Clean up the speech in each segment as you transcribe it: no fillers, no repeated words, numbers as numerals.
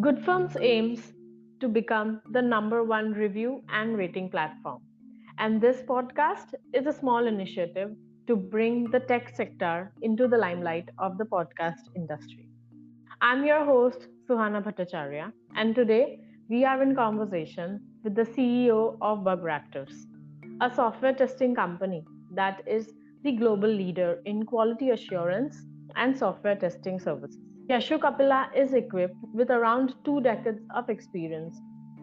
Goodfirms aims to become the number one review and rating platform. And this podcast is a small initiative to bring the tech sector into the limelight of the podcast industry. I'm your host, Suhana Bhattacharya, and today we are in conversation with the CEO of Bugraptors, a software testing company that is the global leader in quality assurance and software testing services. Yashu Kapila is equipped with around 2 decades of experience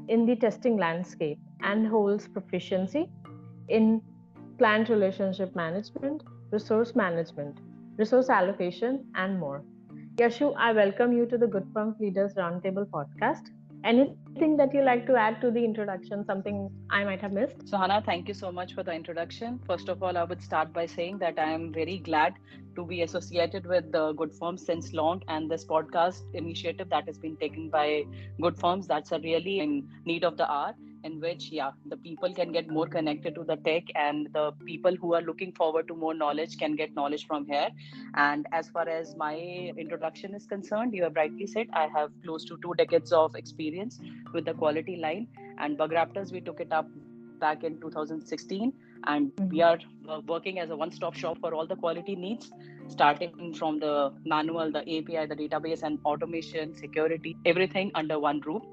in the testing landscape and holds proficiency in client relationship management, resource allocation, and more. Yashu, I welcome you to the Good Firms Leaders Roundtable podcast. Anything that you like to add to the introduction, something I might have missed? Suhana, thank you so much for the introduction. First of all, I would start by saying that I am very glad to be associated with the Good Firms since long, and this podcast initiative that has been taken by Good Firms, that's a really in need of the hour, in which the people can get more connected to the tech, and the people who are looking forward to more knowledge can get knowledge from here. And as far as my introduction is concerned, you have rightly said I have close to 2 decades of experience with the quality line, and Bugraptors, we took it up back in 2016, and we are working as a one-stop shop for all the quality needs, starting from the manual, the API, the database, and automation, security, everything under one roof.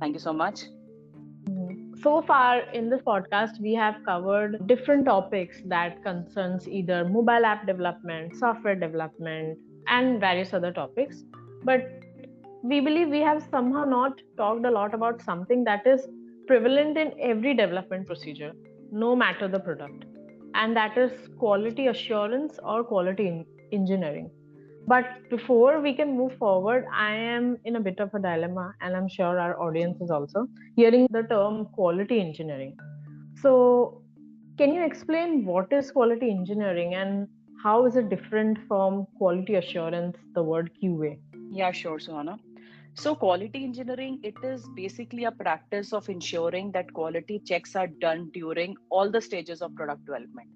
Thank you so much. So far in this podcast, we have covered different topics that concerns either mobile app development, software development, and various other topics. But we believe we have somehow not talked a lot about something that is prevalent in every development procedure, no matter the product, and that is quality assurance or quality engineering. But before we can move forward, I am in a bit of a dilemma, and I'm sure our audience is also hearing the term quality engineering. So, can you explain what is quality engineering and how is it different from quality assurance, the word QA? Yeah, sure, Suhana. So quality engineering, it is basically a practice of ensuring that quality checks are done during all the stages of product development.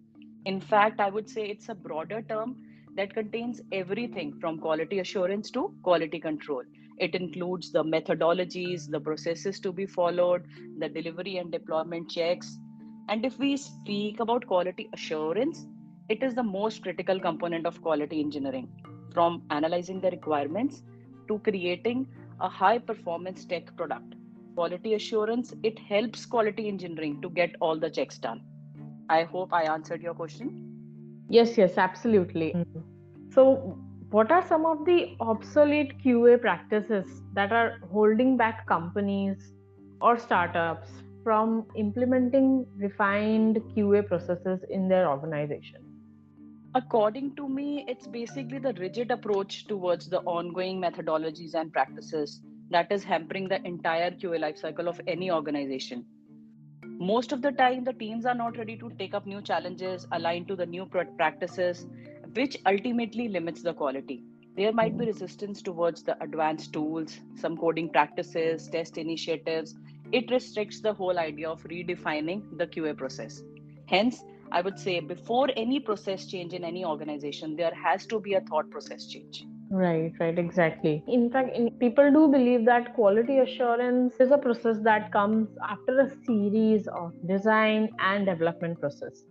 In fact, I would say it's a broader term that contains everything from quality assurance to quality control. It includes the methodologies, the processes to be followed, the delivery and deployment checks. And if we speak about quality assurance, it is the most critical component of quality engineering, from analyzing the requirements to creating a high performance tech product. Quality assurance, it helps quality engineering to get all the checks done. I hope I answered your question. Yes, absolutely. So, what are some of the obsolete QA practices that are holding back companies or startups from implementing refined QA processes in their organization? According to me, it's basically the rigid approach towards the ongoing methodologies and practices that is hampering the entire QA lifecycle of any organization. Most of the time, the teams are not ready to take up new challenges aligned to the new practices, which ultimately limits the quality. There might be resistance towards the advanced tools, some coding practices, test initiatives. It restricts the whole idea of redefining the QA process. Hence, I would say before any process change in any organization, there has to be a thought process change. Right, exactly. In fact, people do believe that quality assurance is a process that comes after a series of design and development process.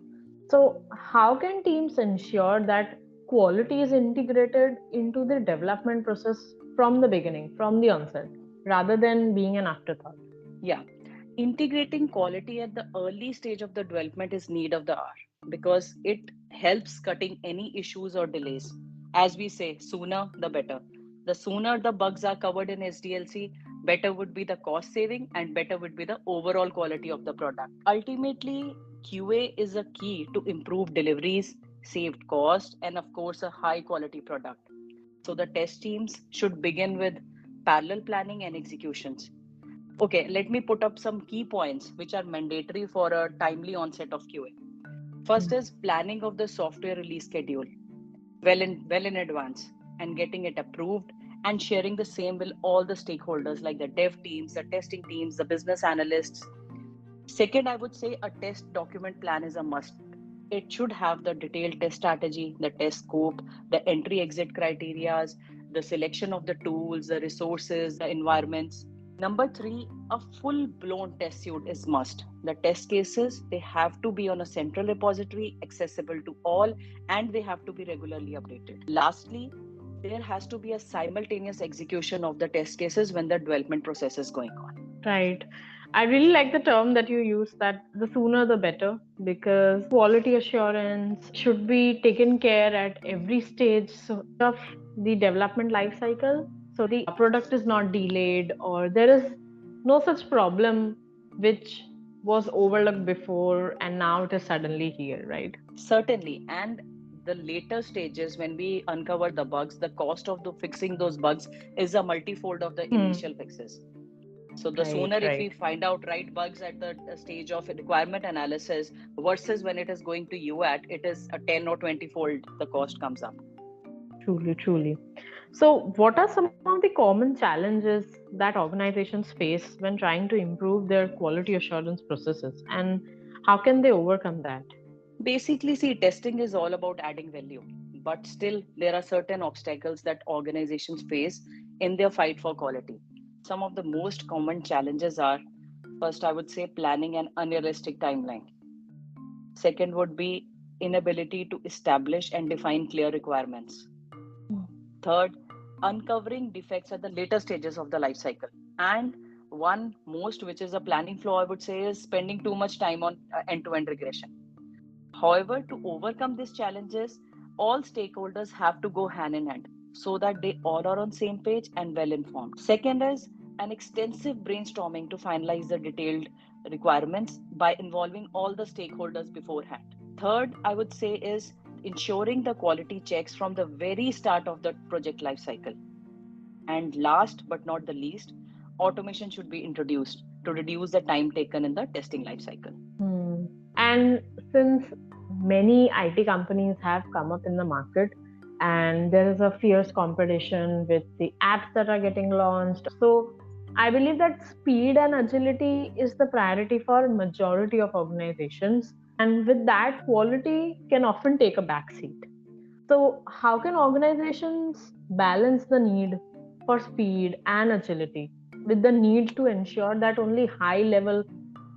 So, how can teams ensure that quality is integrated into the development process from the beginning, from the onset, rather than being an afterthought? Yeah, integrating quality at the early stage of the development is need of the hour because it helps cutting any issues or delays. As we say, sooner the better. The sooner the bugs are covered in SDLC, better would be the cost saving and better would be the overall quality of the product. Ultimately, QA is a key to improve deliveries, saved cost, and of course, a high quality product. So the test teams should begin with parallel planning and executions. Okay, let me put up some key points which are mandatory for a timely onset of QA. First is planning of the software release schedule well in advance and getting it approved and sharing the same with all the stakeholders like the dev teams, the testing teams, the business analysts. Second, I would say a test document plan is a must. It should have the detailed test strategy, the test scope, the entry exit criterias, the selection of the tools, the resources, the environments. Number three, a full-blown test suite is must. The test cases, they have to be on a central repository, accessible to all, and they have to be regularly updated. Lastly, there has to be a simultaneous execution of the test cases when the development process is going on. Right. I really like the term that you use, that the sooner the better, because quality assurance should be taken care at every stage of the development life cycle. So the product is not delayed or there is no such problem which was overlooked before and now it is suddenly here, right? Certainly, and the later stages when we uncover the bugs, the cost of fixing those bugs is a multifold of the Hmm. initial fixes. So the Right, sooner if we right. find out right bugs at the stage of requirement analysis versus when it is going to UAT, it is a 10 or 20 fold the cost comes up. Truly, truly. So, what are some of the common challenges that organizations face when trying to improve their quality assurance processes, and how can they overcome that? Basically, see, testing is all about adding value, but still there are certain obstacles that organizations face in their fight for quality. Some of the most common challenges are, first, I would say planning an unrealistic timeline. Second would be inability to establish and define clear requirements. Third, uncovering defects at the later stages of the life cycle. And one most, which is a planning flaw, I would say, is spending too much time on end to end regression. However, to overcome these challenges, all stakeholders have to go hand in hand so that they all are on same page and well informed. Second is an extensive brainstorming to finalize the detailed requirements by involving all the stakeholders beforehand. Third, I would say, is ensuring the quality checks from the very start of the project lifecycle. And last but not the least, automation should be introduced to reduce the time taken in the testing lifecycle. Hmm. And since many IT companies have come up in the market, and there is a fierce competition with the apps that are getting launched, so I believe that speed and agility is the priority for majority of organizations, and with that, quality can often take a backseat. So, how can organizations balance the need for speed and agility with the need to ensure that only high level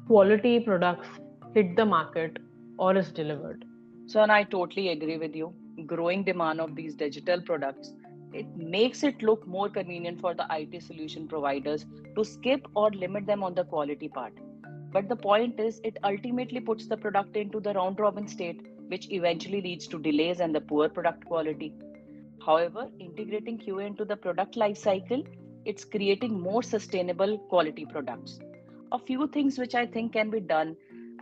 quality products hit the market or is delivered? So, and I totally agree with you. Growing demand of these digital products, it makes it look more convenient for the IT solution providers to skip or limit them on the quality part. But the point is, it ultimately puts the product into the round robin state, which eventually leads to delays and the poor product quality. However, integrating QA into the product life cycle, it's creating more sustainable quality products. A few things which I think can be done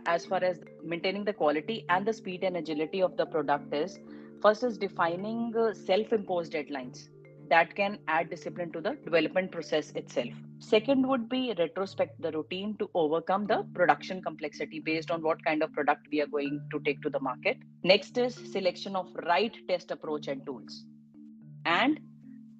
as far as maintaining the quality and the speed and agility of the product is, first is defining self-imposed deadlines that can add discipline to the development process itself. Second would be retrospect the routine to overcome the production complexity based on what kind of product we are going to take to the market. Next is selection of right test approach and tools, and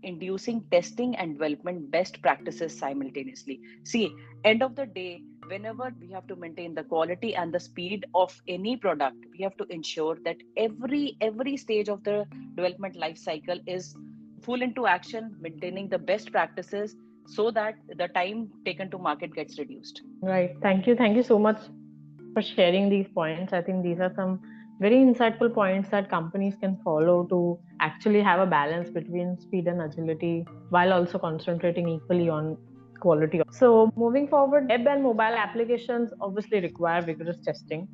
inducing testing and development best practices simultaneously. See, end of the day, whenever we have to maintain the quality and the speed of any product, we have to ensure that every stage of the development life cycle is full into action, maintaining the best practices so that the time taken to market gets reduced. Right. Thank you. Thank you so much for sharing these points. I think these are some very insightful points that companies can follow to actually have a balance between speed and agility while also concentrating equally on quality. So, moving forward, web and mobile applications obviously require vigorous testing,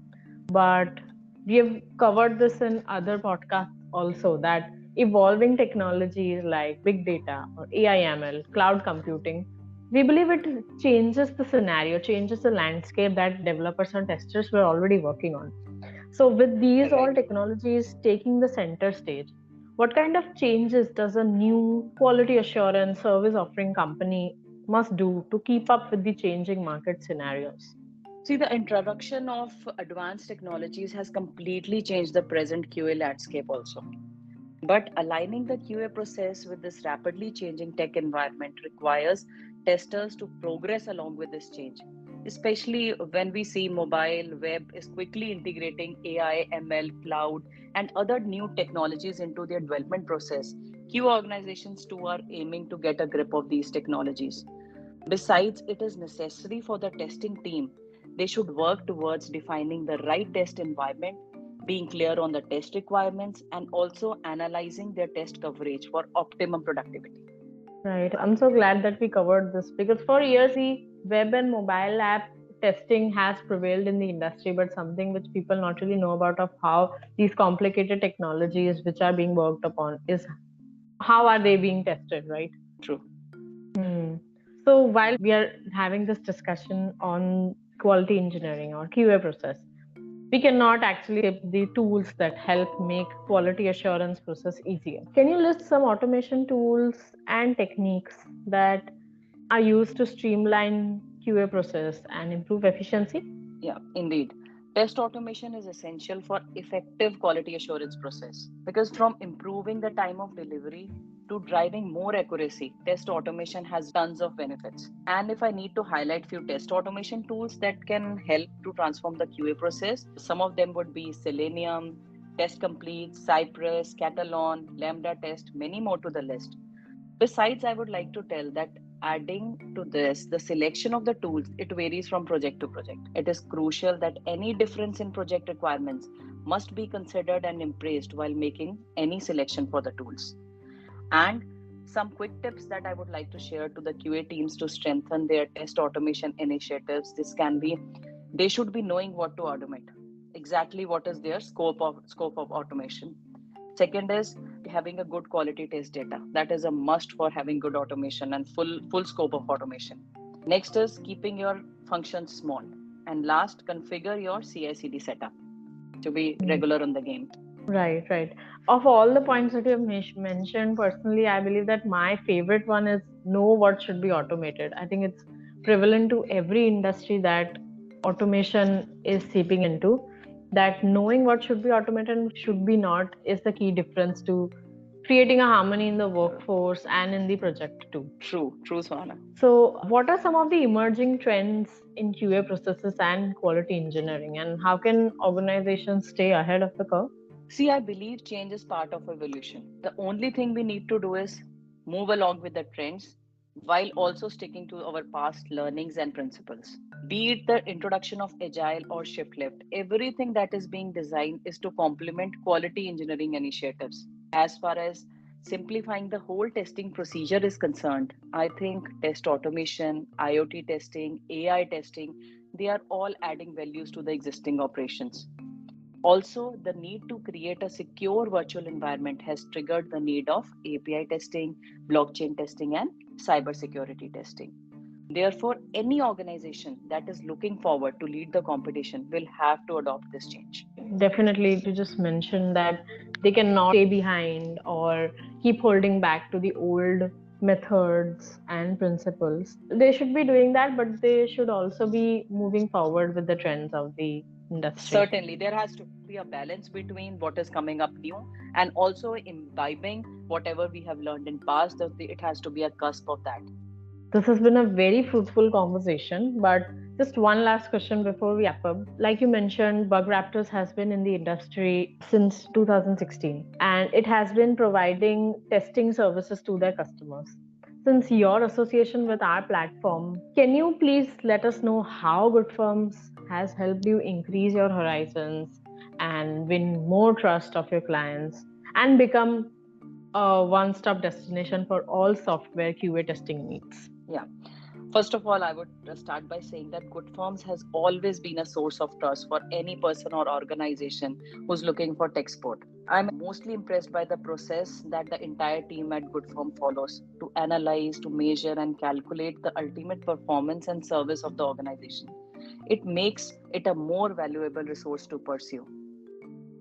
but we have covered this in other podcasts also, that evolving technologies like big data or AI/ML, cloud computing, we believe it changes the scenario, changes the landscape that developers and testers were already working on. So, with these all Right. technologies taking the center stage, what kind of changes does a new quality assurance service offering company must do to keep up with the changing market scenarios? See, the introduction of advanced technologies has completely changed the present QA landscape also. But aligning the QA process with this rapidly changing tech environment requires testers to progress along with this change, especially when we see mobile web is quickly integrating AI, ML, cloud, and other new technologies into their development process. Few organizations too are aiming to get a grip of these technologies. Besides, it is necessary for the testing team. They should work towards defining the right test environment, being clear on the test requirements, and also analyzing their test coverage for optimum productivity. Right. I'm so glad that we covered this because for years the web and mobile app testing has prevailed in the industry, but something which people not really know about of how these complicated technologies which are being worked upon is how are they being tested, right? True. Hmm. So while we are having this discussion on quality engineering or QA process, we cannot actually skip the tools that help make quality assurance process easier. Can you list some automation tools and techniques that are used to streamline QA process and improve efficiency? Yeah, indeed. Test automation is essential for effective quality assurance process because from improving the time of delivery to driving more accuracy, test automation has tons of benefits. And if I need to highlight few test automation tools that can help to transform the QA process, some of them would be Selenium, Test Complete, Cypress, Catalan, Lambda Test, many more to the list. Besides, I would like to tell that adding to this, the selection of the tools, it varies from project to project. It is crucial that any difference in project requirements must be considered and embraced while making any selection for the tools. And some quick tips that I would like to share to the QA teams to strengthen their test automation initiatives. This can be they should be knowing what to automate, exactly what is their scope of automation. Second is having a good quality test data. That is a must for having good automation and full scope of automation. Next is keeping your functions small. And last, configure your CI/CD setup to be regular on the game. Right, right. Of all the points that you have mentioned, personally, I believe that my favorite one is know what should be automated. I think it's prevalent to every industry that automation is seeping into. That knowing what should be automated and should be not is the key difference to creating a harmony in the workforce and in the project too. True, Swana. So, what are some of the emerging trends in QA processes and quality engineering, and how can organizations stay ahead of the curve? See, I believe change is part of evolution. The only thing we need to do is move along with the trends while also sticking to our past learnings and principles. Be it the introduction of agile or shift left, everything that is being designed is to complement quality engineering initiatives. As far as simplifying the whole testing procedure is concerned, I think test automation, IoT testing, AI testing, they are all adding values to the existing operations. Also, the need to create a secure virtual environment has triggered the need of API testing, blockchain testing, and cybersecurity testing. Therefore, any organization that is looking forward to lead the competition will have to adopt this change. Definitely, to just mention that they cannot stay behind or keep holding back to the old methods and principles. They should be doing that, but they should also be moving forward with the trends of the industry. Certainly, there has to be a balance between what is coming up new and also imbibing whatever we have learned in past. It has to be a cusp of that. This has been a very fruitful conversation, but just one last question before we wrap up. Like you mentioned, Bugraptors has been in the industry since 2016 and it has been providing testing services to their customers. Since your association with our platform, can you please let us know how GoodFirms has helped you increase your horizons and win more trust of your clients and become a one-stop destination for all software QA testing needs? Yeah. First of all, I would start by saying that GoodFirms has always been a source of trust for any person or organization who's looking for tech support. I'm mostly impressed by the process that the entire team at GoodFirm follows to analyze, to measure, and calculate the ultimate performance and service of the organization. It makes it a more valuable resource to pursue.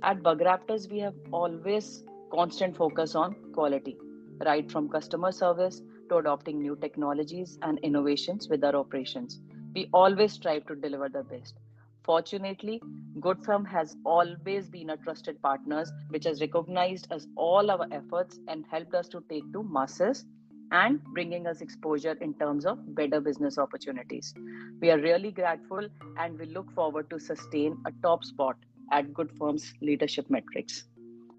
At Bugraptors, we have always constant focus on quality, right from customer service to adopting new technologies and innovations with our operations. We always strive to deliver the best. Fortunately, GoodFirm has always been a trusted partner, which has recognized us all our efforts and helped us to take to masses and bringing us exposure in terms of better business opportunities. We are really grateful and we look forward to sustain a top spot at GoodFirm's leadership metrics.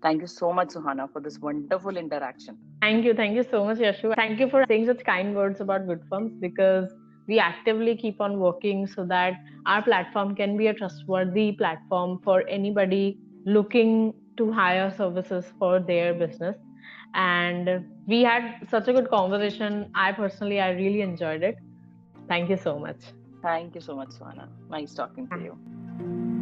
Thank you so much, Suhana, for this wonderful interaction. Thank you. Thank you so much, Yashu. Thank you for saying such kind words about Good Firms, because we actively keep on working so that our platform can be a trustworthy platform for anybody looking to hire services for their business. And we had such a good conversation. I really enjoyed it. Thank you so much. Thank you so much, Suhana. Nice talking to you.